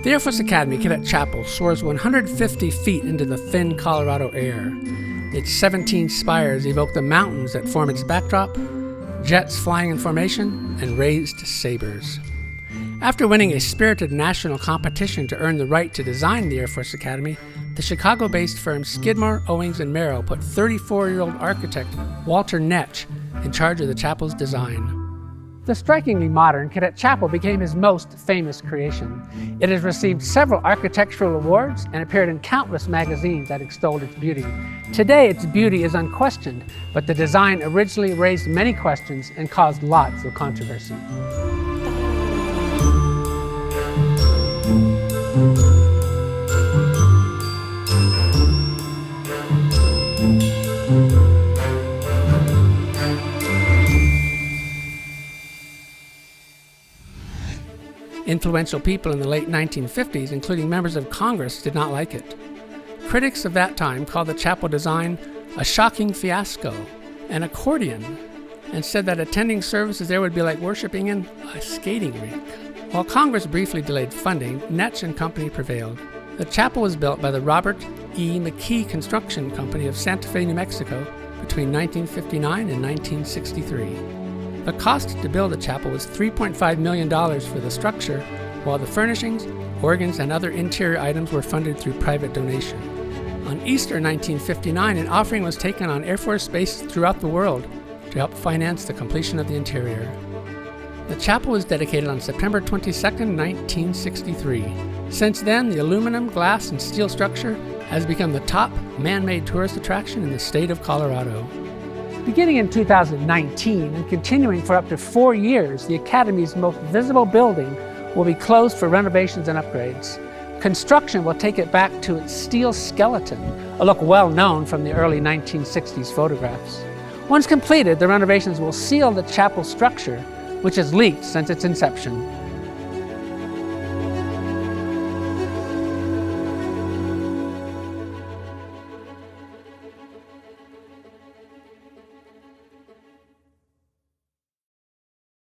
The Air Force Academy Cadet Chapel soars 150 feet into the thin Colorado air. Its 17 spires evoke the mountains that form its backdrop, jets flying in formation, and raised sabers. After winning a spirited national competition to earn the right to design the Air Force Academy, the Chicago-based firm Skidmore, Owings & Merrill put 34-year-old architect Walter Netsch in charge of the chapel's design. The strikingly modern Cadet Chapel became his most famous creation. It has received several architectural awards and appeared in countless magazines that extolled its beauty. Today, its beauty is unquestioned, but the design originally raised many questions and caused lots of controversy. Influential people in the late 1950s, including members of Congress, did not like it. Critics of that time called the chapel design a shocking fiasco, an accordion, and said that attending services there would be like worshiping in a skating rink. While Congress briefly delayed funding, Netsch and Company prevailed. The chapel was built by the Robert E. McKee Construction Company of Santa Fe, New Mexico, between 1959 and 1963. The cost to build the chapel was $3.5 million for the structure, while the furnishings, organs, and other interior items were funded through private donation. On Easter 1959, an offering was taken on Air Force bases throughout the world to help finance the completion of the interior. The chapel was dedicated on September 22, 1963. Since then, the aluminum, glass, and steel structure has become the top man-made tourist attraction in the state of Colorado. Beginning in 2019 and continuing for up to 4 years, the Academy's most visible building will be closed for renovations and upgrades. Construction will take it back to its steel skeleton, a look well known from the early 1960s photographs. Once completed, the renovations will seal the chapel structure, which has leaked since its inception.